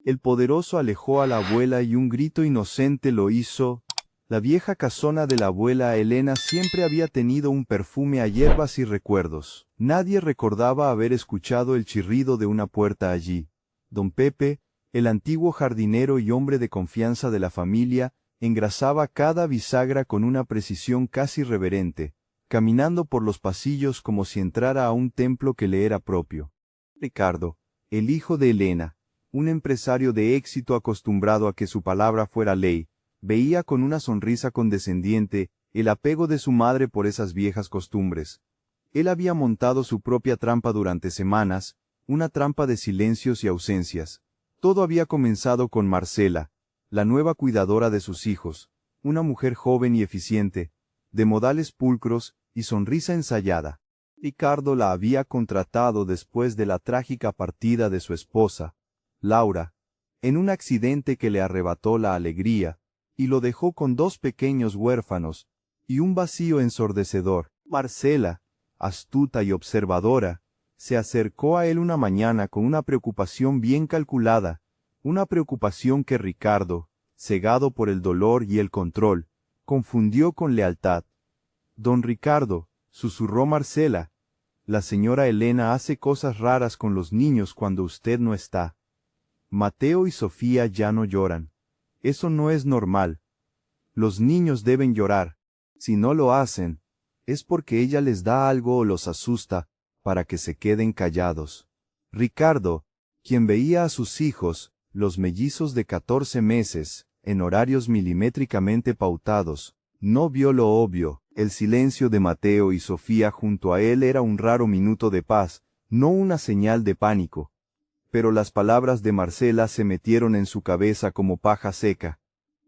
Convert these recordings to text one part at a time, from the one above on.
El poderoso alejó a la abuela y un grito inocente lo hizo. La vieja casona de la abuela Elena siempre había tenido un perfume a hierbas y recuerdos. Nadie recordaba haber escuchado el chirrido de una puerta allí. Don Pepe, el antiguo jardinero y hombre de confianza de la familia, engrasaba cada bisagra con una precisión casi reverente, caminando por los pasillos como si entrara a un templo que le era propio. Ricardo, el hijo de Elena, un empresario de éxito acostumbrado a que su palabra fuera ley, veía con una sonrisa condescendiente el apego de su madre por esas viejas costumbres. Él había montado su propia trampa durante semanas, una trampa de silencios y ausencias. Todo había comenzado con Marcela, la nueva cuidadora de sus hijos, una mujer joven y eficiente, de modales pulcros y sonrisa ensayada. Ricardo la había contratado después de la trágica partida de su esposa, Laura, en un accidente que le arrebató la alegría, y lo dejó con 2 pequeños huérfanos, y un vacío ensordecedor. Marcela, astuta y observadora, se acercó a él una mañana con una preocupación bien calculada, una preocupación que Ricardo, cegado por el dolor y el control, confundió con lealtad. Don Ricardo, susurró Marcela, la señora Elena hace cosas raras con los niños cuando usted no está. Mateo y Sofía ya no lloran. Eso no es normal. Los niños deben llorar. Si no lo hacen, es porque ella les da algo o los asusta, para que se queden callados. Ricardo, quien veía a sus hijos, los mellizos de 14 meses, en horarios milimétricamente pautados, no vio lo obvio. El silencio de Mateo y Sofía junto a él era un raro minuto de paz, no una señal de pánico. Pero las palabras de Marcela se metieron en su cabeza como paja seca.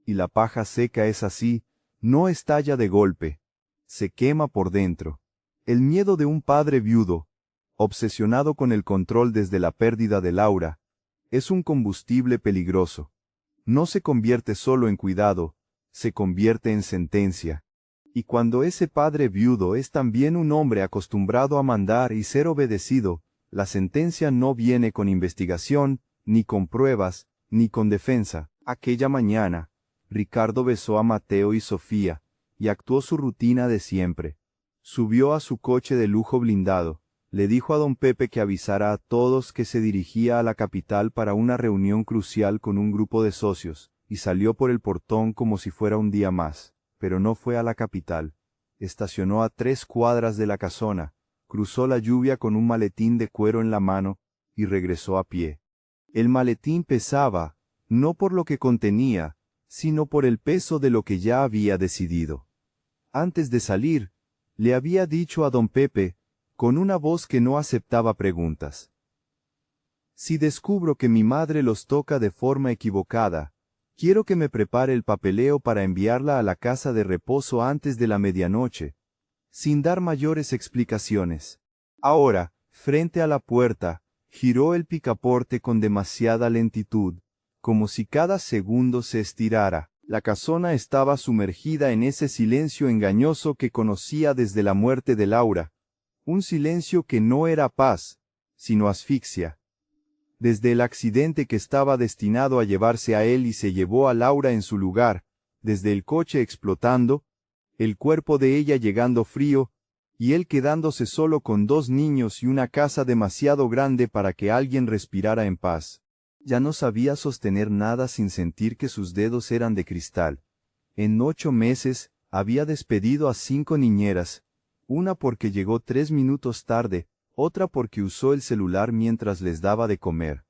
Y la paja seca es así, no estalla de golpe, se quema por dentro. El miedo de un padre viudo, obsesionado con el control desde la pérdida de Laura, es un combustible peligroso. No se convierte solo en cuidado, se convierte en sentencia. Y cuando ese padre viudo es también un hombre acostumbrado a mandar y ser obedecido, la sentencia no viene con investigación, ni con pruebas, ni con defensa. Aquella mañana, Ricardo besó a Mateo y Sofía, y actuó su rutina de siempre. Subió a su coche de lujo blindado, le dijo a don Pepe que avisara a todos que se dirigía a la capital para una reunión crucial con un grupo de socios, y salió por el portón como si fuera un día más, pero no fue a la capital. Estacionó a 3 cuadras de la casona, cruzó la lluvia con un maletín de cuero en la mano, y regresó a pie. El maletín pesaba, no por lo que contenía, sino por el peso de lo que ya había decidido. Antes de salir, le había dicho a don Pepe, con una voz que no aceptaba preguntas: si descubro que mi madre los toca de forma equivocada, quiero que me prepare el papeleo para enviarla a la casa de reposo antes de la medianoche, sin dar mayores explicaciones. Ahora, frente a la puerta, giró el picaporte con demasiada lentitud, como si cada segundo se estirara. La casona estaba sumergida en ese silencio engañoso que conocía desde la muerte de Laura, un silencio que no era paz, sino asfixia. Desde el accidente que estaba destinado a llevarse a él y se llevó a Laura en su lugar, desde el coche explotando, el cuerpo de ella llegando frío, y él quedándose solo con 2 niños y una casa demasiado grande para que alguien respirara en paz. Ya no sabía sostener nada sin sentir que sus dedos eran de cristal. En 8 meses, había despedido a 5 niñeras, una porque llegó 3 minutos tarde, otra porque usó el celular mientras les daba de comer.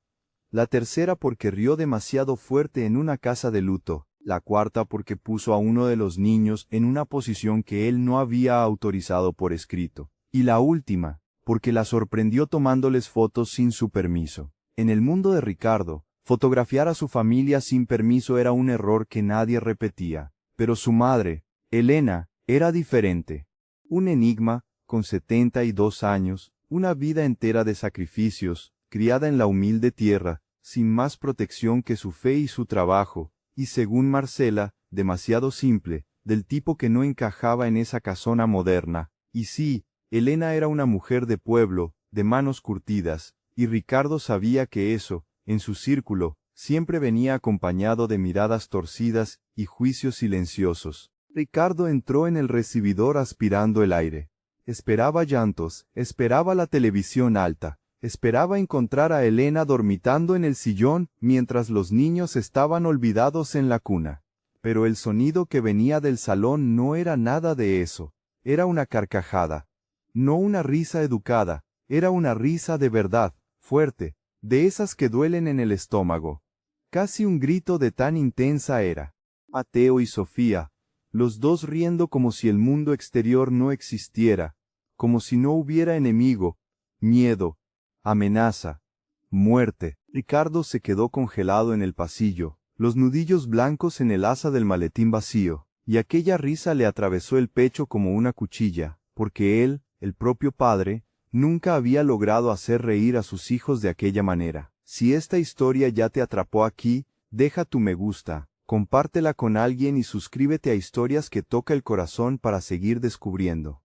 La tercera porque rió demasiado fuerte en una casa de luto. La cuarta porque puso a uno de los niños en una posición que él no había autorizado por escrito. Y la última, porque la sorprendió tomándoles fotos sin su permiso. En el mundo de Ricardo, fotografiar a su familia sin permiso era un error que nadie repetía. Pero su madre, Elena, era diferente. Un enigma, con 72 años, una vida entera de sacrificios, criada en la humilde tierra, sin más protección que su fe y su trabajo, y según Marcela, demasiado simple, del tipo que no encajaba en esa casona moderna. Y sí, Elena era una mujer de pueblo, de manos curtidas, y Ricardo sabía que eso, en su círculo, Siempre venía acompañado de miradas torcidas y juicios silenciosos. Ricardo entró en el recibidor aspirando el aire. Esperaba llantos, esperaba la televisión alta, esperaba encontrar a Elena dormitando en el sillón mientras los niños estaban olvidados en la cuna. Pero el sonido que venía del salón no era nada de eso. Era una carcajada. No una risa educada, era una risa de verdad, fuerte, de esas que duelen en el estómago. Casi un grito de tan intensa era. Mateo y Sofía, los dos riendo como si el mundo exterior no existiera, como si no hubiera enemigo, miedo, amenaza, muerte. Ricardo se quedó congelado en el pasillo, los nudillos blancos en el asa del maletín vacío, y aquella risa le atravesó el pecho como una cuchilla, porque él, el propio padre, nunca había logrado hacer reír a sus hijos de aquella manera. Si esta historia ya te atrapó aquí, deja tu me gusta, compártela con alguien y suscríbete a Historias que Toca el Corazón para seguir descubriendo.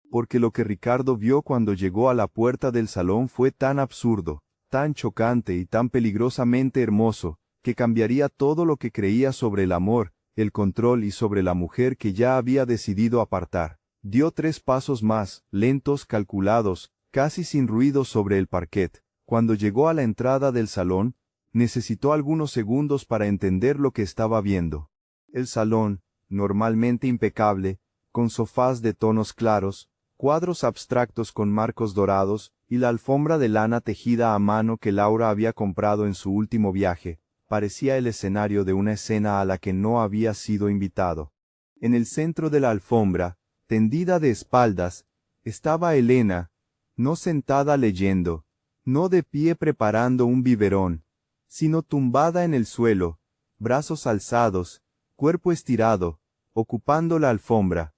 Porque lo que Ricardo vio cuando llegó a la puerta del salón fue tan absurdo, tan chocante y tan peligrosamente hermoso, que cambiaría todo lo que creía sobre el amor, el control y sobre la mujer que ya había decidido apartar. Dio 3 pasos más, lentos, calculados, casi sin ruido sobre el parquet. Cuando llegó a la entrada del salón, necesitó algunos segundos para entender lo que estaba viendo. El salón, normalmente impecable, con sofás de tonos claros, cuadros abstractos con marcos dorados, y la alfombra de lana tejida a mano que Laura había comprado en su último viaje, parecía el escenario de una escena a la que no había sido invitado. En el centro de la alfombra, tendida de espaldas, estaba Elena, no sentada leyendo, no de pie preparando un biberón, sino tumbada en el suelo, brazos alzados, cuerpo estirado, ocupando la alfombra,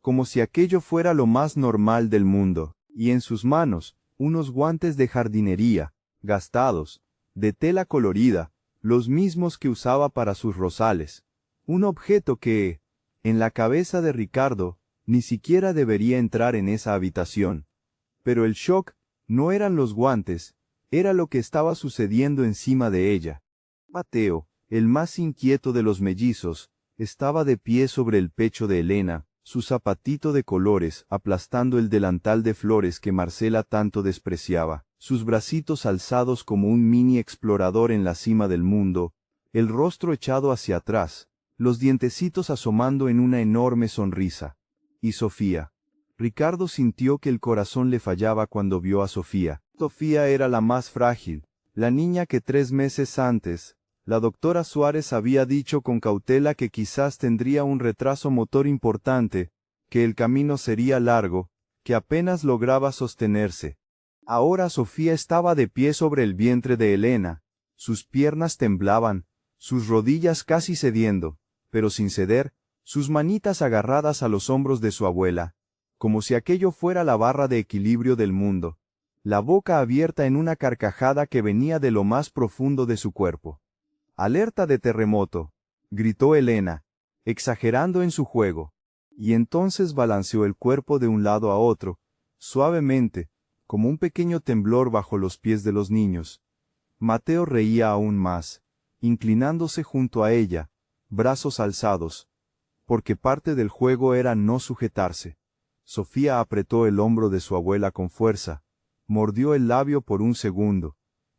como si aquello fuera lo más normal del mundo, y en sus manos, unos guantes de jardinería, gastados, de tela colorida, los mismos que usaba para sus rosales, un objeto que, en la cabeza de Ricardo, ni siquiera debería entrar en esa habitación. Pero el shock no eran los guantes, era lo que estaba sucediendo encima de ella. Mateo, el más inquieto de los mellizos, estaba de pie sobre el pecho de Elena, su zapatito de colores aplastando el delantal de flores que Marcela tanto despreciaba, sus bracitos alzados como un mini explorador en la cima del mundo, el rostro echado hacia atrás, los dientecitos asomando en una enorme sonrisa. Y Sofía. Ricardo sintió que el corazón le fallaba cuando vio a Sofía. Sofía era la más frágil, la niña que 3 meses antes, la doctora Suárez había dicho con cautela que quizás tendría un retraso motor importante, que el camino sería largo, que apenas lograba sostenerse. Ahora Sofía estaba de pie sobre el vientre de Elena, sus piernas temblaban, sus rodillas casi cediendo, pero sin ceder, sus manitas agarradas a los hombros de su abuela, como si aquello fuera la barra de equilibrio del mundo, la boca abierta en una carcajada que venía de lo más profundo de su cuerpo. «¡Alerta de terremoto!», gritó Elena, exagerando en su juego, y entonces balanceó el cuerpo de un lado a otro, suavemente, como un pequeño temblor bajo los pies de los niños. Mateo reía aún más, inclinándose junto a ella, brazos alzados, porque parte del juego era no sujetarse. Sofía apretó el hombro de su abuela con fuerza, mordió el labio por un segundo,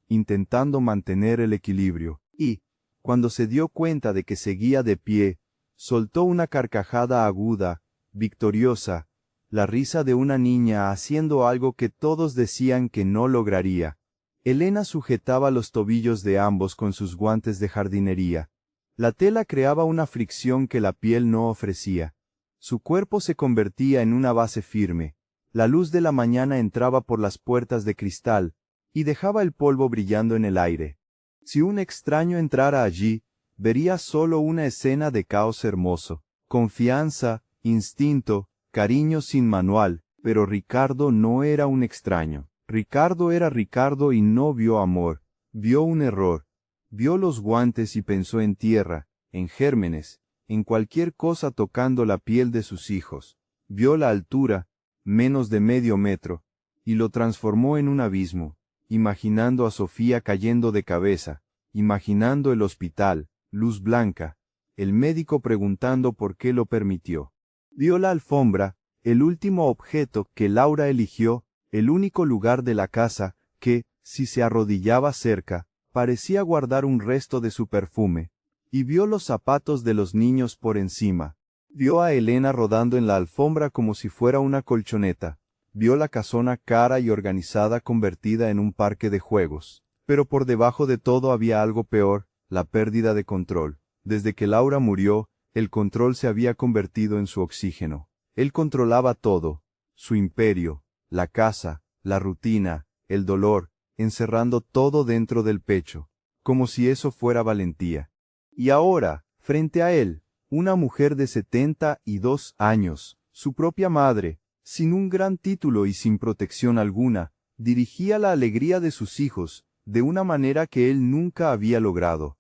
intentando mantener el equilibrio, y, cuando se dio cuenta de que seguía de pie, soltó una carcajada aguda, victoriosa, la risa de una niña haciendo algo que todos decían que no lograría. Elena sujetaba los tobillos de ambos con sus guantes de jardinería. La tela creaba una fricción que la piel no ofrecía. Su cuerpo se convertía en una base firme. La luz de la mañana entraba por las puertas de cristal, y dejaba el polvo brillando en el aire. Si un extraño entrara allí, vería solo una escena de caos hermoso. Confianza, instinto, cariño sin manual, pero Ricardo no era un extraño. Ricardo era Ricardo y no vio amor, vio un error. Vio los guantes y pensó en tierra, en gérmenes, en cualquier cosa tocando la piel de sus hijos. Vio la altura, menos de medio metro, y lo transformó en un abismo, imaginando a Sofía cayendo de cabeza, imaginando el hospital, luz blanca, el médico preguntando por qué lo permitió. Vio la alfombra, el último objeto que Laura eligió, el único lugar de la casa que, si se arrodillaba cerca, parecía guardar un resto de su perfume, y vio los zapatos de los niños por encima. Vio a Elena rodando en la alfombra como si fuera una colchoneta. Vio la casona cara y organizada convertida en un parque de juegos. Pero por debajo de todo había algo peor, la pérdida de control. Desde que Laura murió, el control se había convertido en su oxígeno. Él controlaba todo, su imperio, la casa, la rutina, el dolor, encerrando todo dentro del pecho, como si eso fuera valentía. Y ahora, frente a él, una mujer de 72 años, su propia madre, sin un gran título y sin protección alguna, dirigía la alegría de sus hijos, de una manera que él nunca había logrado.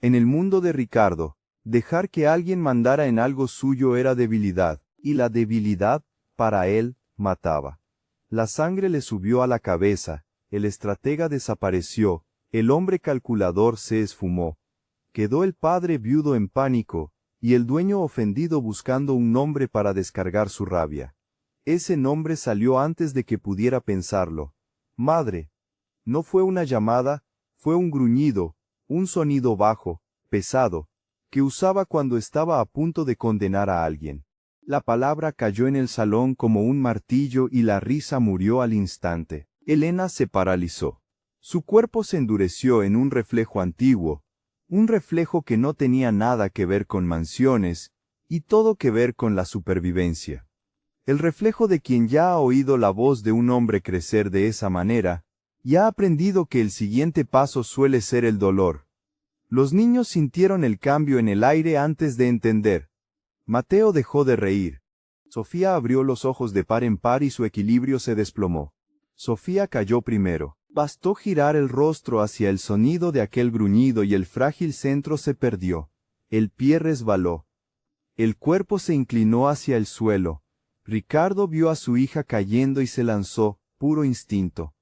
En el mundo de Ricardo, dejar que alguien mandara en algo suyo era debilidad, y la debilidad, para él, mataba. La sangre le subió a la cabeza, el estratega desapareció, el hombre calculador se esfumó. Quedó el padre viudo en pánico, y el dueño ofendido buscando un nombre para descargar su rabia. Ese nombre salió antes de que pudiera pensarlo. Madre. No fue una llamada, fue un gruñido, un sonido bajo, pesado, que usaba cuando estaba a punto de condenar a alguien. La palabra cayó en el salón como un martillo y la risa murió al instante. Elena se paralizó. Su cuerpo se endureció en un reflejo antiguo, un reflejo que no tenía nada que ver con mansiones, y todo que ver con la supervivencia. El reflejo de quien ya ha oído la voz de un hombre crecer de esa manera, y ha aprendido que el siguiente paso suele ser el dolor. Los niños sintieron el cambio en el aire antes de entender. Mateo dejó de reír. Sofía abrió los ojos de par en par y su equilibrio se desplomó. Sofía cayó primero. Bastó girar el rostro hacia el sonido de aquel gruñido y el frágil centro se perdió. El pie resbaló. El cuerpo se inclinó hacia el suelo. Ricardo vio a su hija cayendo y se lanzó, puro instinto.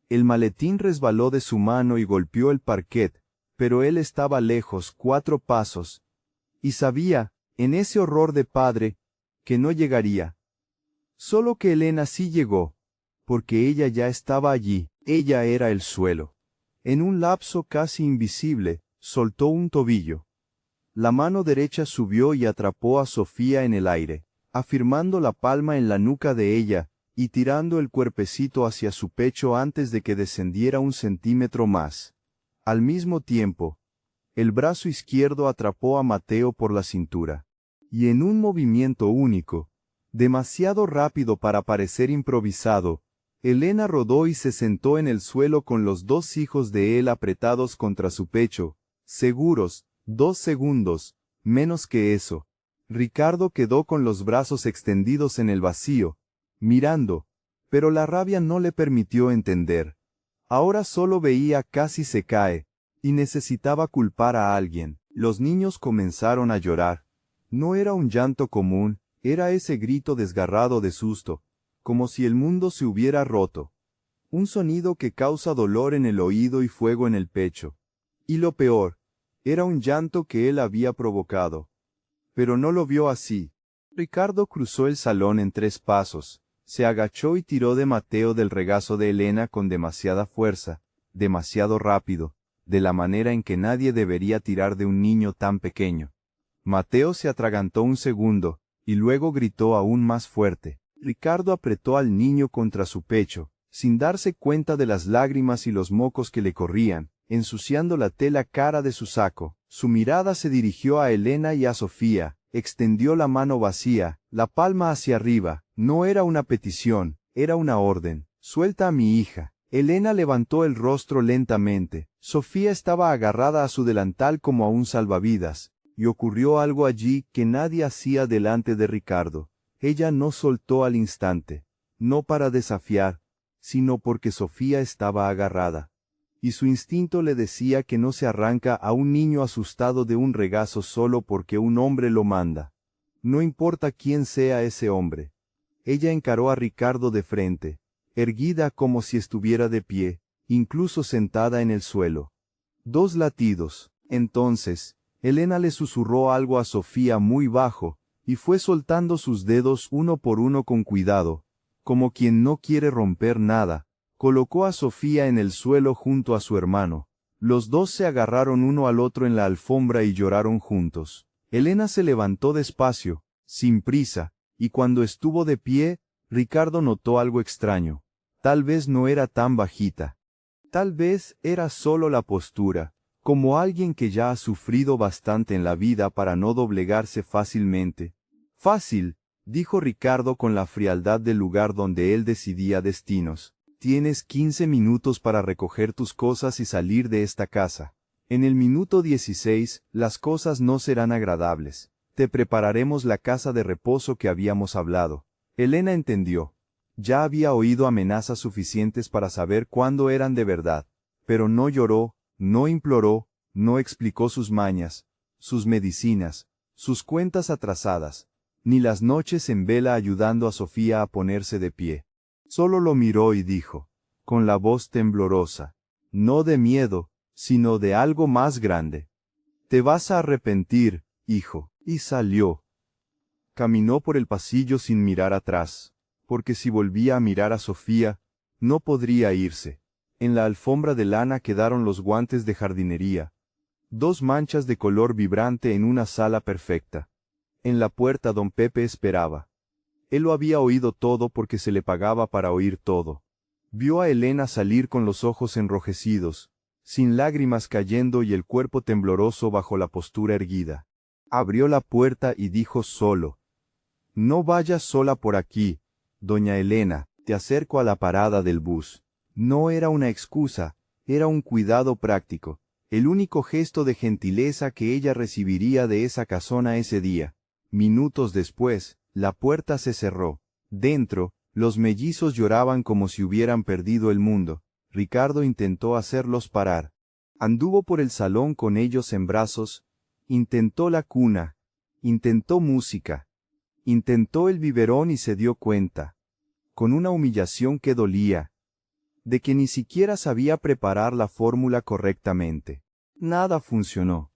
El maletín resbaló de su mano y golpeó el parquet, pero él estaba lejos, 4 pasos, y sabía, en ese horror de padre, que no llegaría. Solo que Elena sí llegó, porque ella ya estaba allí, ella era el suelo. En un lapso casi invisible, soltó un tobillo. La mano derecha subió y atrapó a Sofía en el aire, afirmando la palma en la nuca de ella, y tirando el cuerpecito hacia su pecho antes de que descendiera 1 centímetro más. Al mismo tiempo, el brazo izquierdo atrapó a Mateo por la cintura, y en un movimiento único, demasiado rápido para parecer improvisado, Elena rodó y se sentó en el suelo con los 2 hijos de él apretados contra su pecho, seguros, 2 segundos, menos que eso. Ricardo quedó con los brazos extendidos en el vacío, mirando, pero la rabia no le permitió entender. Ahora solo veía casi se cae, y necesitaba culpar a alguien. Los niños comenzaron a llorar. No era un llanto común, era ese grito desgarrado de susto, como si el mundo se hubiera roto. Un sonido que causa dolor en el oído y fuego en el pecho. Y lo peor, era un llanto que él había provocado. Pero no lo vio así. Ricardo cruzó el salón en 3 pasos. Se agachó y tiró de Mateo del regazo de Elena con demasiada fuerza, demasiado rápido, de la manera en que nadie debería tirar de un niño tan pequeño. Mateo se atragantó un segundo, y luego gritó aún más fuerte. Ricardo apretó al niño contra su pecho, sin darse cuenta de las lágrimas y los mocos que le corrían, ensuciando la tela cara de su saco. Su mirada se dirigió a Elena y a Sofía, extendió la mano vacía, la palma hacia arriba. No era una petición, era una orden. Suelta a mi hija. Elena levantó el rostro lentamente. Sofía estaba agarrada a su delantal como a un salvavidas, y ocurrió algo allí que nadie hacía delante de Ricardo. Ella no soltó al instante, no para desafiar, sino porque Sofía estaba agarrada. Y su instinto le decía que no se arranca a un niño asustado de un regazo solo porque un hombre lo manda. No importa quién sea ese hombre. Ella encaró a Ricardo de frente, erguida como si estuviera de pie, incluso sentada en el suelo. 2 latidos. Entonces, Elena le susurró algo a Sofía muy bajo, y fue soltando sus dedos uno por uno con cuidado, como quien no quiere romper nada. Colocó a Sofía en el suelo junto a su hermano. Los dos se agarraron uno al otro en la alfombra y lloraron juntos. Elena se levantó despacio, sin prisa, y cuando estuvo de pie, Ricardo notó algo extraño. Tal vez no era tan bajita. Tal vez era solo la postura, como alguien que ya ha sufrido bastante en la vida para no doblegarse fácilmente. Fácil, dijo Ricardo con la frialdad del lugar donde él decidía destinos. Tienes 15 minutos para recoger tus cosas y salir de esta casa. En el minuto 16, las cosas no serán agradables. Te prepararemos la casa de reposo que habíamos hablado. Elena entendió. Ya había oído amenazas suficientes para saber cuándo eran de verdad, pero no lloró, no imploró, no explicó sus mañas, sus medicinas, sus cuentas atrasadas, ni las noches en vela ayudando a Sofía a ponerse de pie. Solo lo miró y dijo, con la voz temblorosa, no de miedo, sino de algo más grande. Te vas a arrepentir, hijo. Y salió. Caminó por el pasillo sin mirar atrás, porque si volvía a mirar a Sofía, no podría irse. En la alfombra de lana quedaron los guantes de jardinería, 2 manchas de color vibrante en una sala perfecta. En la puerta don Pepe esperaba. Él lo había oído todo porque se le pagaba para oír todo. Vio a Elena salir con los ojos enrojecidos, sin lágrimas cayendo y el cuerpo tembloroso bajo la postura erguida. Abrió la puerta y dijo solo, no vayas sola por aquí, doña Elena, te acerco a la parada del bus. No era una excusa, era un cuidado práctico, el único gesto de gentileza que ella recibiría de esa casona ese día. Minutos después, la puerta se cerró. Dentro, los mellizos lloraban como si hubieran perdido el mundo. Ricardo intentó hacerlos parar. Anduvo por el salón con ellos en brazos, intentó la cuna, intentó música, intentó el biberón y se dio cuenta, con una humillación que dolía, de que ni siquiera sabía preparar la fórmula correctamente. Nada funcionó.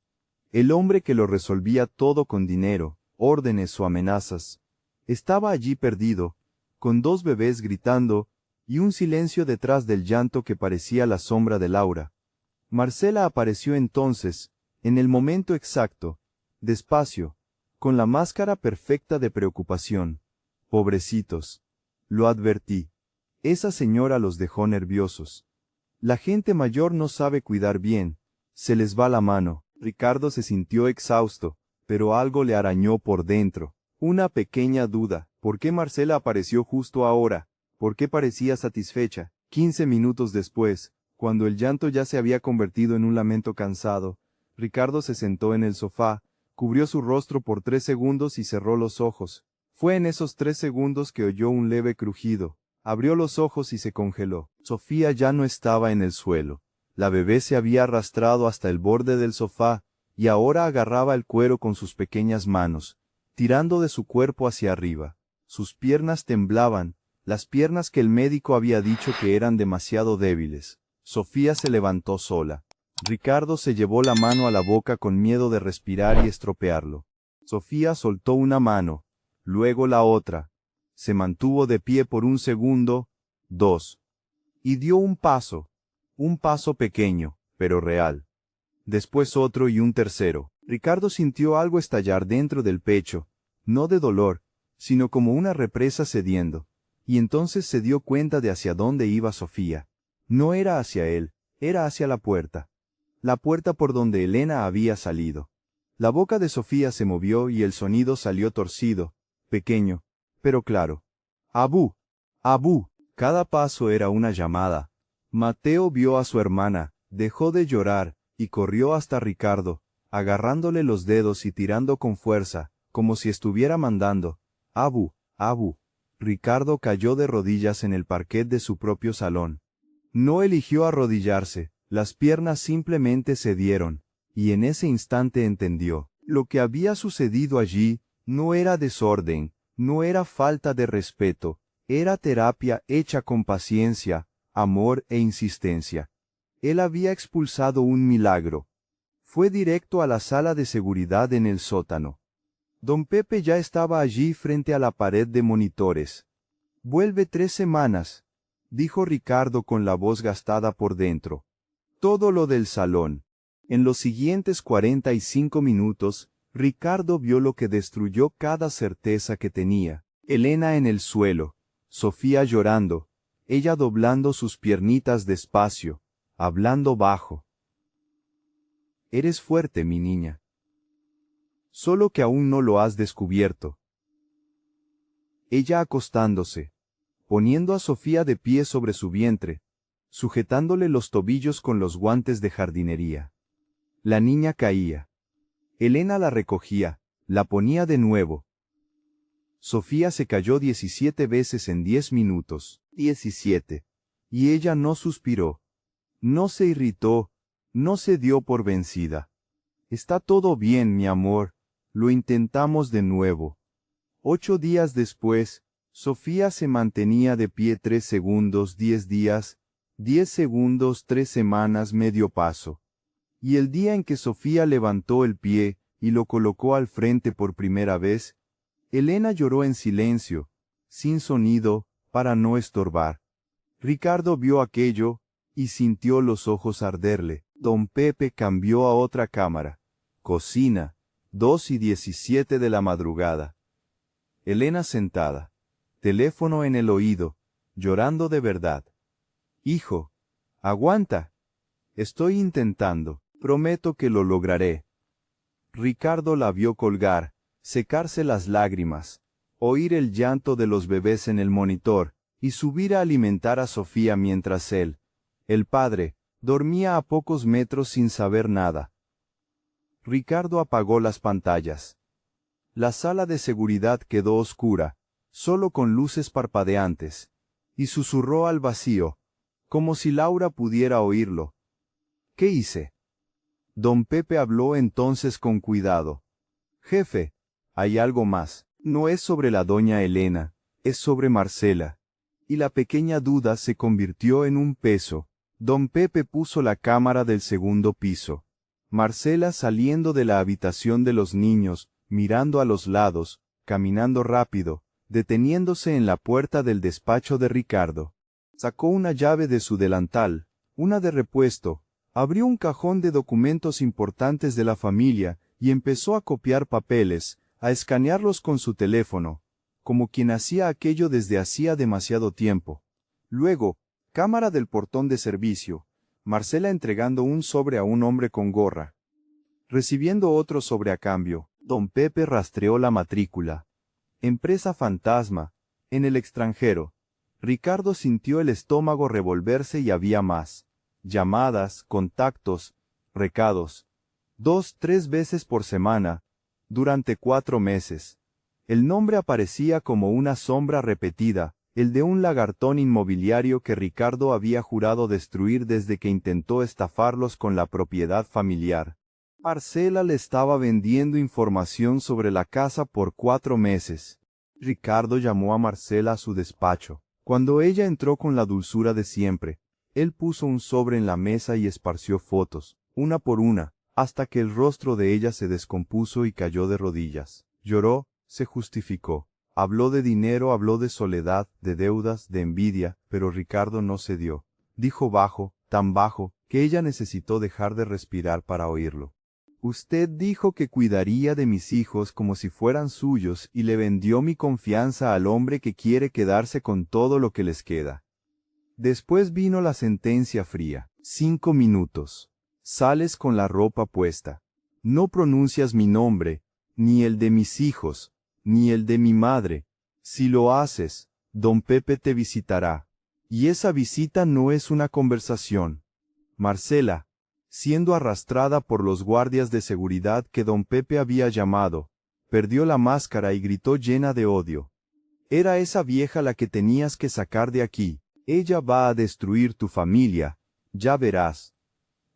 El hombre que lo resolvía todo con dinero, órdenes o amenazas, estaba allí perdido, con 2 bebés gritando, y un silencio detrás del llanto que parecía la sombra de Laura. Marcela apareció entonces, en el momento exacto, despacio, con la máscara perfecta de preocupación. Pobrecitos. Lo advertí. Esa señora los dejó nerviosos. La gente mayor no sabe cuidar bien, se les va la mano. Ricardo se sintió exhausto, pero algo le arañó por dentro. Una pequeña duda. ¿Por qué Marcela apareció justo ahora? ¿Por qué parecía satisfecha? 15 minutos después, cuando el llanto ya se había convertido en un lamento cansado, Ricardo se sentó en el sofá, cubrió su rostro por 3 segundos y cerró los ojos. Fue en esos 3 segundos que oyó un leve crujido. Abrió los ojos y se congeló. Sofía ya no estaba en el suelo. La bebé se había arrastrado hasta el borde del sofá, y ahora agarraba el cuero con sus pequeñas manos, tirando de su cuerpo hacia arriba. Sus piernas temblaban, las piernas que el médico había dicho que eran demasiado débiles. Sofía se levantó sola. Ricardo se llevó la mano a la boca con miedo de respirar y estropearlo. Sofía soltó una mano, luego la otra. Se mantuvo de pie por 1 segundo, 2. Y dio un paso pequeño, pero real. Después otro y un tercero. Ricardo sintió algo estallar dentro del pecho, no de dolor, sino como una represa cediendo, y entonces se dio cuenta de hacia dónde iba Sofía. No era hacia él, era hacia la puerta por donde Elena había salido. La boca de Sofía se movió y el sonido salió torcido, pequeño, pero claro. Abú, Abú. Cada paso era una llamada. Mateo vio a su hermana, dejó de llorar, y corrió hasta Ricardo, agarrándole los dedos y tirando con fuerza, como si estuviera mandando. Abú, Abú. Ricardo cayó de rodillas en el parquet de su propio salón. No eligió arrodillarse. Las piernas simplemente cedieron, y en ese instante entendió. Lo que había sucedido allí, no era desorden, no era falta de respeto, era terapia hecha con paciencia, amor e insistencia. Él había expulsado un milagro. Fue directo a la sala de seguridad en el sótano. Don Pepe ya estaba allí frente a la pared de monitores. «Vuelve 3 semanas», dijo Ricardo con la voz gastada por dentro. Todo lo del salón. En los siguientes 45 minutos, Ricardo vio lo que destruyó cada certeza que tenía. Elena en el suelo, Sofía llorando, ella doblando sus piernitas despacio, hablando bajo. «Eres fuerte, mi niña. Solo que aún no lo has descubierto». Ella acostándose, poniendo a Sofía de pie sobre su vientre, sujetándole los tobillos con los guantes de jardinería. La niña caía. Elena la recogía, la ponía de nuevo. Sofía se cayó 17 veces en 10 minutos. 17. Y ella no suspiró. No se irritó, no se dio por vencida. «Está todo bien, mi amor, lo intentamos de nuevo». 8 días después, Sofía se mantenía de pie 3 segundos, 10 días, 10 segundos, 3 semanas, medio paso. Y el día en que Sofía levantó el pie y lo colocó al frente por primera vez, Elena lloró en silencio, sin sonido, para no estorbar. Ricardo vio aquello, y sintió los ojos arderle. Don Pepe cambió a otra cámara. Cocina, 2:17 de la madrugada. Elena sentada. Teléfono en el oído, llorando de verdad. «Hijo, aguanta. Estoy intentando. Prometo que lo lograré». Ricardo la vio colgar, secarse las lágrimas, oír el llanto de los bebés en el monitor, y subir a alimentar a Sofía mientras él, el padre, dormía a pocos metros sin saber nada. Ricardo apagó las pantallas. La sala de seguridad quedó oscura, solo con luces parpadeantes, y susurró al vacío, como si Laura pudiera oírlo. «¿Qué hice?». Don Pepe habló entonces con cuidado. «Jefe, hay algo más. No es sobre la doña Elena, es sobre Marcela». Y la pequeña duda se convirtió en un peso. Don Pepe puso la cámara del segundo piso. Marcela saliendo de la habitación de los niños, mirando a los lados, caminando rápido, deteniéndose en la puerta del despacho de Ricardo. Sacó una llave de su delantal, una de repuesto, abrió un cajón de documentos importantes de la familia y empezó a copiar papeles, a escanearlos con su teléfono, como quien hacía aquello desde hacía demasiado tiempo. Luego, cámara del portón de servicio, Marcela entregando un sobre a un hombre con gorra. Recibiendo otro sobre a cambio, don Pepe rastreó la matrícula. Empresa fantasma, en el extranjero. Ricardo sintió el estómago revolverse y había más. Llamadas, contactos, recados. 2, 3 veces por semana, durante 4 meses. El nombre aparecía como una sombra repetida, el de un lagartón inmobiliario que Ricardo había jurado destruir desde que intentó estafarlos con la propiedad familiar. Marcela le estaba vendiendo información sobre la casa por 4 meses. Ricardo llamó a Marcela a su despacho. Cuando ella entró con la dulzura de siempre, él puso un sobre en la mesa y esparció fotos, una por una, hasta que el rostro de ella se descompuso y cayó de rodillas. Lloró, se justificó. Habló de dinero, habló de soledad, de deudas, de envidia, pero Ricardo no cedió. Dijo bajo, tan bajo, que ella necesitó dejar de respirar para oírlo. «Usted dijo que cuidaría de mis hijos como si fueran suyos y le vendió mi confianza al hombre que quiere quedarse con todo lo que les queda». Después vino la sentencia fría. 5 minutos. Sales con la ropa puesta. No pronuncias mi nombre, ni el de mis hijos, ni el de mi madre. Si lo haces, don Pepe te visitará. Y esa visita no es una conversación. Marcela, siendo arrastrada por los guardias de seguridad que don Pepe había llamado, perdió la máscara y gritó llena de odio. «Era esa vieja la que tenías que sacar de aquí. Ella va a destruir tu familia, ya verás».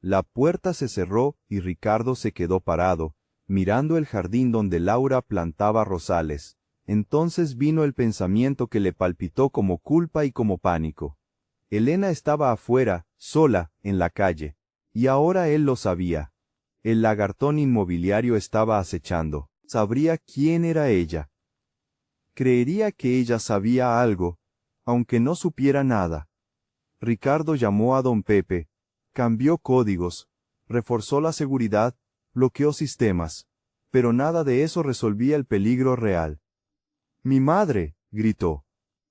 La puerta se cerró y Ricardo se quedó parado, mirando el jardín donde Laura plantaba rosales. Entonces vino el pensamiento que le palpitó como culpa y como pánico. Elena estaba afuera, sola, en la calle. Y ahora él lo sabía. El lagartón inmobiliario estaba acechando. Sabría quién era ella. Creería que ella sabía algo, aunque no supiera nada. Ricardo llamó a don Pepe, cambió códigos, reforzó la seguridad, bloqueó sistemas, pero nada de eso resolvía el peligro real. «¡Mi madre!», gritó.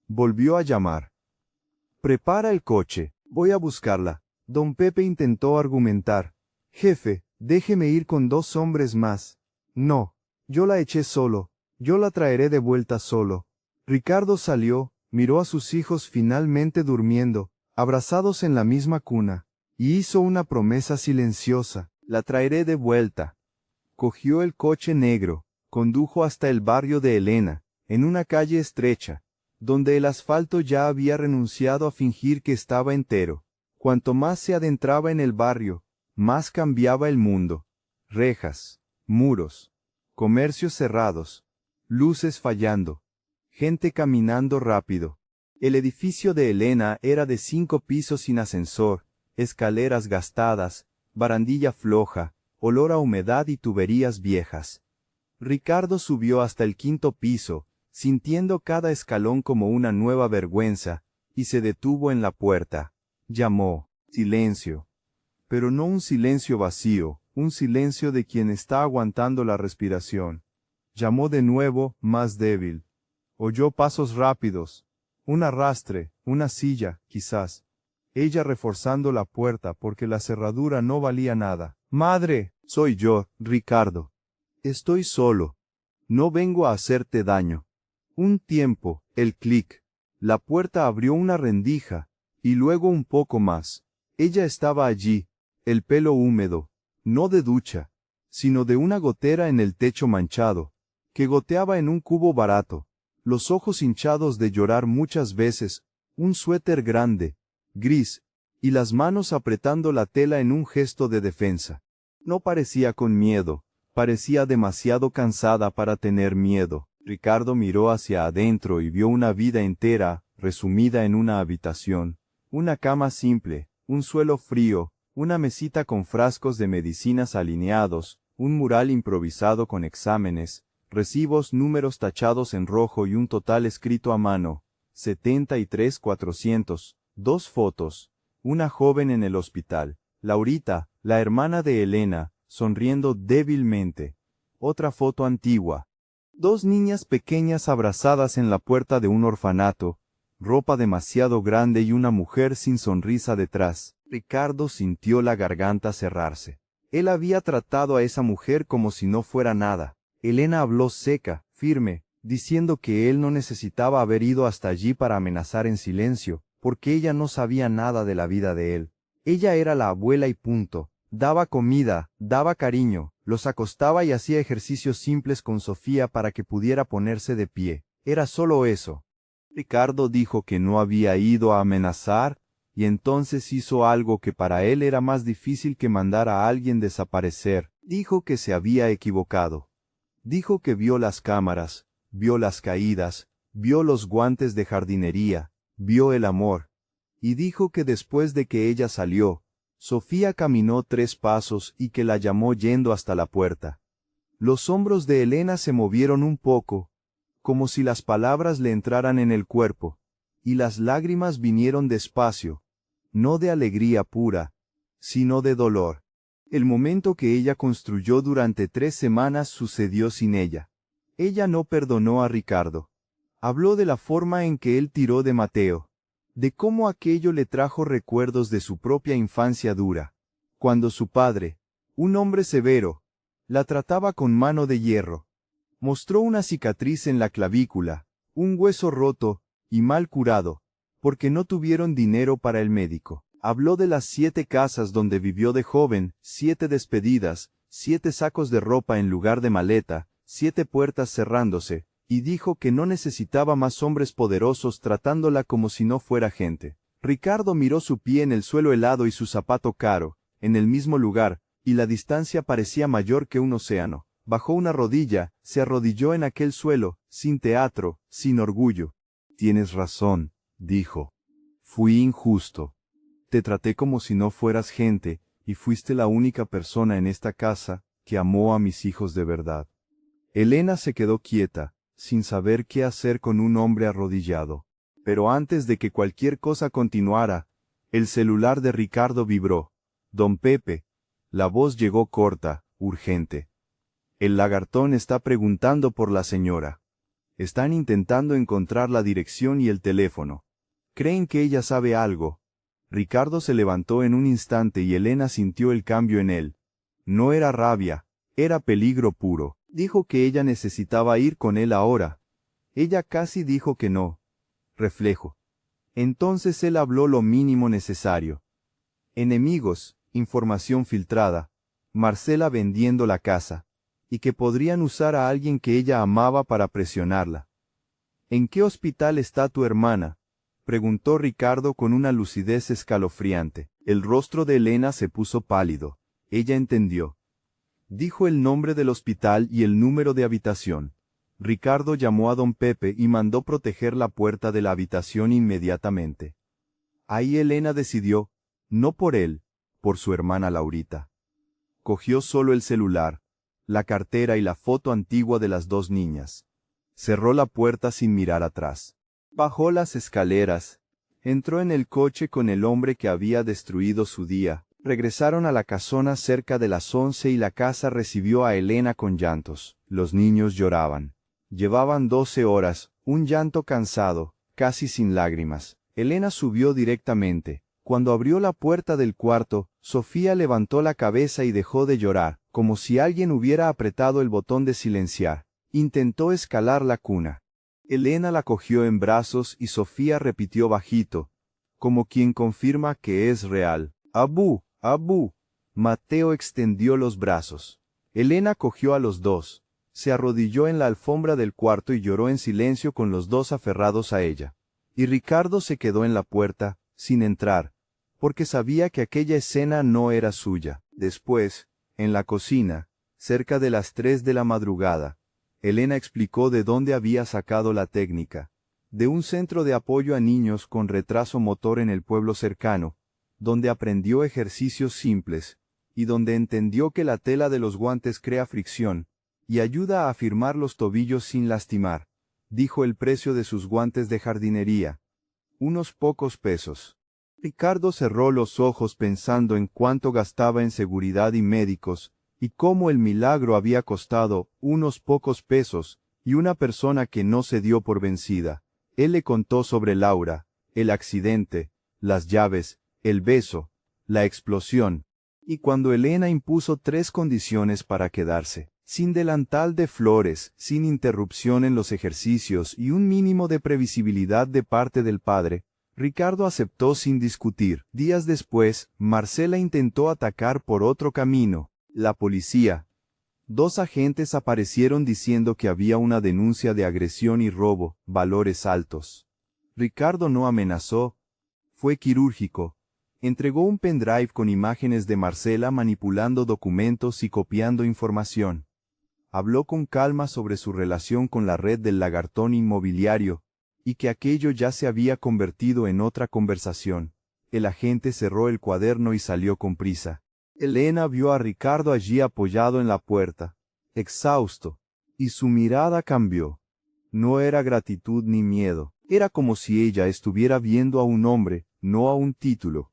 Volvió a llamar. «Prepara el coche, voy a buscarla». Don Pepe intentó argumentar. «Jefe, déjeme ir con 2 hombres más». «No, yo la eché solo, yo la traeré de vuelta solo». Ricardo salió, miró a sus hijos finalmente durmiendo, abrazados en la misma cuna, y hizo una promesa silenciosa: «La traeré de vuelta». Cogió el coche negro, condujo hasta el barrio de Elena, en una calle estrecha, donde el asfalto ya había renunciado a fingir que estaba entero. Cuanto más se adentraba en el barrio, más cambiaba el mundo. Rejas, muros, comercios cerrados, luces fallando, gente caminando rápido. El edificio de Elena era de 5 pisos sin ascensor, escaleras gastadas, barandilla floja, olor a humedad y tuberías viejas. Ricardo subió hasta el 5.º piso, sintiendo cada escalón como una nueva vergüenza, y se detuvo en la puerta. Llamó. Silencio. Pero no un silencio vacío, un silencio de quien está aguantando la respiración. Llamó de nuevo, más débil. Oyó pasos rápidos. Un arrastre, una silla, quizás. Ella reforzando la puerta porque la cerradura no valía nada. «Madre, soy yo, Ricardo. Estoy solo. No vengo a hacerte daño». Un tiempo, el clic. La puerta abrió una rendija, y luego un poco más. Ella estaba allí, el pelo húmedo, no de ducha, sino de una gotera en el techo manchado, que goteaba en un cubo barato, los ojos hinchados de llorar muchas veces, un suéter grande, gris, y las manos apretando la tela en un gesto de defensa. No parecía con miedo, parecía demasiado cansada para tener miedo. Ricardo miró hacia adentro y vio una vida entera, resumida en una habitación, una cama simple, un suelo frío, una mesita con frascos de medicinas alineados, un mural improvisado con exámenes, recibos, números tachados en rojo y un total escrito a mano, 73.400, 2 fotos, una joven en el hospital, Laurita, la hermana de Elena, sonriendo débilmente, otra foto antigua, 2 niñas pequeñas abrazadas en la puerta de un orfanato, ropa demasiado grande y una mujer sin sonrisa detrás. Ricardo sintió la garganta cerrarse. Él había tratado a esa mujer como si no fuera nada. Elena habló seca, firme, diciendo que él no necesitaba haber ido hasta allí para amenazar en silencio, porque ella no sabía nada de la vida de él. Ella era la abuela y punto. Daba comida, daba cariño, los acostaba y hacía ejercicios simples con Sofía para que pudiera ponerse de pie. Era solo eso. Ricardo dijo que no había ido a amenazar, y entonces hizo algo que para él era más difícil que mandar a alguien desaparecer. Dijo que se había equivocado. Dijo que vio las cámaras, vio las caídas, vio los guantes de jardinería, vio el amor. Y dijo que después de que ella salió, Sofía caminó 3 pasos y que la llamó yendo hasta la puerta. Los hombros de Elena se movieron un poco, como si las palabras le entraran en el cuerpo, y las lágrimas vinieron despacio, no de alegría pura, sino de dolor. El momento que ella construyó durante 3 semanas sucedió sin ella. Ella no perdonó a Ricardo. Habló de la forma en que él tiró de Mateo, de cómo aquello le trajo recuerdos de su propia infancia dura, cuando su padre, un hombre severo, la trataba con mano de hierro. Mostró una cicatriz en la clavícula, un hueso roto y mal curado, porque no tuvieron dinero para el médico. Habló de las 7 casas donde vivió de joven, 7 despedidas, 7 sacos de ropa en lugar de maleta, 7 puertas cerrándose, y dijo que no necesitaba más hombres poderosos tratándola como si no fuera gente. Ricardo miró su pie en el suelo helado y su zapato caro, en el mismo lugar, y la distancia parecía mayor que un océano. Bajó una rodilla, se arrodilló en aquel suelo, sin teatro, sin orgullo. «Tienes razón», dijo. Fui injusto. Te traté como si no fueras gente, y fuiste la única persona en esta casa que amó a mis hijos de verdad. Elena se quedó quieta, sin saber qué hacer con un hombre arrodillado. Pero antes de que cualquier cosa continuara, el celular de Ricardo vibró. Don Pepe. La voz llegó corta, urgente. El lagartón está preguntando por la señora. Están intentando encontrar la dirección y el teléfono. Creen que ella sabe algo. Ricardo se levantó en un instante y Elena sintió el cambio en él. No era rabia, era peligro puro. Dijo que ella necesitaba ir con él ahora. Ella casi dijo que no. Reflejo. Entonces él habló lo mínimo necesario. Enemigos, información filtrada, Marcela vendiendo la casa, y que podrían usar a alguien que ella amaba para presionarla. ¿En qué hospital está tu hermana?, preguntó Ricardo con una lucidez escalofriante. El rostro de Elena se puso pálido. Ella entendió. Dijo el nombre del hospital y el número de habitación. Ricardo llamó a don Pepe y mandó proteger la puerta de la habitación inmediatamente. Ahí Elena decidió, no por él, por su hermana Laurita. Cogió solo el celular, la cartera y la foto antigua de las dos niñas. Cerró la puerta sin mirar atrás. Bajó las escaleras. Entró en el coche con el hombre que había destruido su día. Regresaron a la casona cerca de las 11 y la casa recibió a Elena con llantos. Los niños lloraban. Llevaban 12 horas, un llanto cansado, casi sin lágrimas. Elena subió directamente. Cuando abrió la puerta del cuarto, Sofía levantó la cabeza y dejó de llorar, como si alguien hubiera apretado el botón de silenciar. Intentó escalar la cuna. Elena la cogió en brazos y Sofía repitió bajito, como quien confirma que es real. ¡Abú! ¡Abú! Mateo extendió los brazos. Elena cogió a los dos. Se arrodilló en la alfombra del cuarto y lloró en silencio con los dos aferrados a ella. Y Ricardo se quedó en la puerta, sin entrar, porque sabía que aquella escena no era suya. Después, en la cocina, cerca de las 3 de la madrugada, Elena explicó de dónde había sacado la técnica. De un centro de apoyo a niños con retraso motor en el pueblo cercano, donde aprendió ejercicios simples, y donde entendió que la tela de los guantes crea fricción, y ayuda a afirmar los tobillos sin lastimar. Dijo el precio de sus guantes de jardinería. Unos pocos pesos. Ricardo cerró los ojos pensando en cuánto gastaba en seguridad y médicos, y cómo el milagro había costado unos pocos pesos, y una persona que no se dio por vencida. Él le contó sobre Laura, el accidente, las llaves, el beso, la explosión, y cuando Elena impuso 3 condiciones para quedarse, sin delantal de flores, sin interrupción en los ejercicios y un mínimo de previsibilidad de parte del padre, Ricardo aceptó sin discutir. Días después, Marcela intentó atacar por otro camino. La policía. 2 agentes aparecieron diciendo que había una denuncia de agresión y robo, valores altos. Ricardo no amenazó. Fue quirúrgico. Entregó un pendrive con imágenes de Marcela manipulando documentos y copiando información. Habló con calma sobre su relación con la red del lagartón inmobiliario, y que aquello ya se había convertido en otra conversación. El agente cerró el cuaderno y salió con prisa. Elena vio a Ricardo allí apoyado en la puerta, exhausto, y su mirada cambió. No era gratitud ni miedo, era como si ella estuviera viendo a un hombre, no a un título.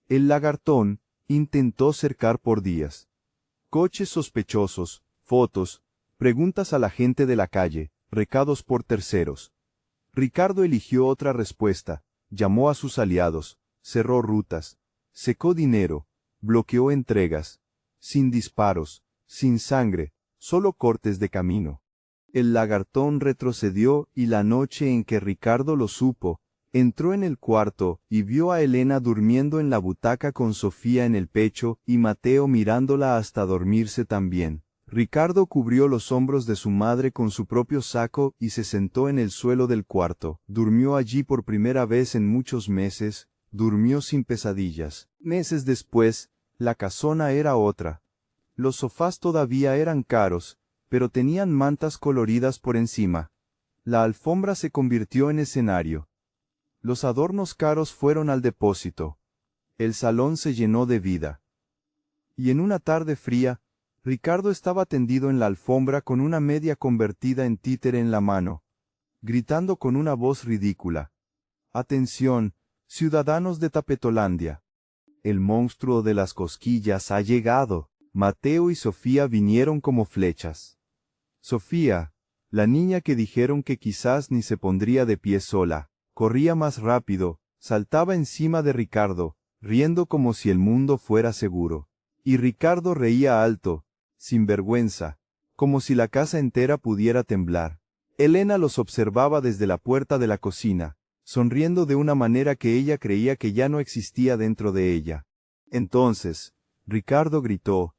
El lagartón intentó cercar por días. Coches sospechosos, fotos, preguntas a la gente de la calle, recados por terceros. Ricardo eligió otra respuesta, llamó a sus aliados, cerró rutas, secó dinero, bloqueó entregas, sin disparos, sin sangre, solo cortes de camino. El lagartón retrocedió y la noche en que Ricardo lo supo, entró en el cuarto y vio a Elena durmiendo en la butaca con Sofía en el pecho y Mateo mirándola hasta dormirse también. Ricardo cubrió los hombros de su madre con su propio saco y se sentó en el suelo del cuarto. Durmió allí por primera vez en muchos meses, durmió sin pesadillas. Meses después, la casona era otra. Los sofás todavía eran caros, pero tenían mantas coloridas por encima. La alfombra se convirtió en escenario. Los adornos caros fueron al depósito. El salón se llenó de vida. Y en una tarde fría, Ricardo estaba tendido en la alfombra con una media convertida en títere en la mano, gritando con una voz ridícula: «Atención, ciudadanos de Tapetolandia. El monstruo de las cosquillas ha llegado». Mateo y Sofía vinieron como flechas. Sofía, la niña que dijeron que quizás ni se pondría de pie sola, corría más rápido, saltaba encima de Ricardo, riendo como si el mundo fuera seguro. Y Ricardo reía alto, sin vergüenza, como si la casa entera pudiera temblar. Elena los observaba desde la puerta de la cocina, sonriendo de una manera que ella creía que ya no existía dentro de ella. Entonces, Ricardo gritó: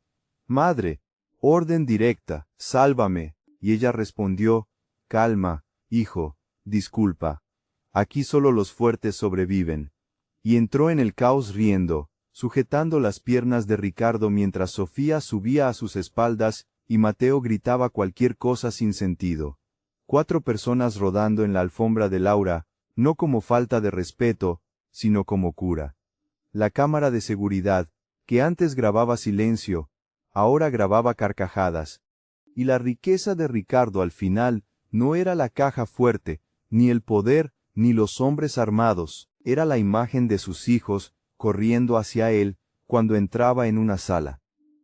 «Madre, orden directa, sálvame», y ella respondió: «Calma, hijo, disculpa. Aquí solo los fuertes sobreviven». Y entró en el caos riendo, sujetando las piernas de Ricardo mientras Sofía subía a sus espaldas y Mateo gritaba cualquier cosa sin sentido. 4 personas rodando en la alfombra de Laura, no como falta de respeto, sino como cura. La cámara de seguridad, que antes grababa silencio, ahora grababa carcajadas. Y la riqueza de Ricardo al final no era la caja fuerte, ni el poder, ni los hombres armados, era la imagen de sus hijos, corriendo hacia él, cuando entraba en una sala.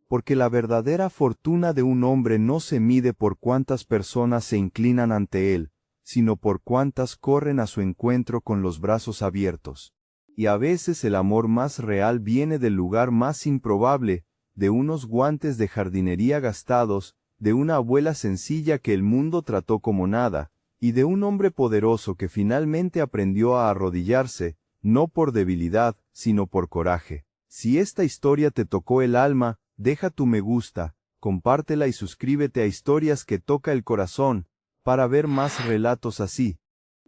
Porque la verdadera fortuna de un hombre no se mide por cuántas personas se inclinan ante él, sino por cuántas corren a su encuentro con los brazos abiertos. Y a veces el amor más real viene del lugar más improbable, de unos guantes de jardinería gastados, de una abuela sencilla que el mundo trató como nada, y de un hombre poderoso que finalmente aprendió a arrodillarse, no por debilidad, sino por coraje. Si esta historia te tocó el alma, deja tu me gusta, compártela y suscríbete a Historias que Toca el Corazón, para ver más relatos así.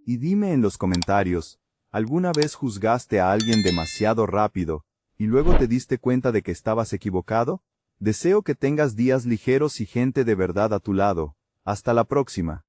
Y dime en los comentarios, ¿alguna vez juzgaste a alguien demasiado rápido, y luego te diste cuenta de que estabas equivocado? Deseo que tengas días ligeros y gente de verdad a tu lado. Hasta la próxima.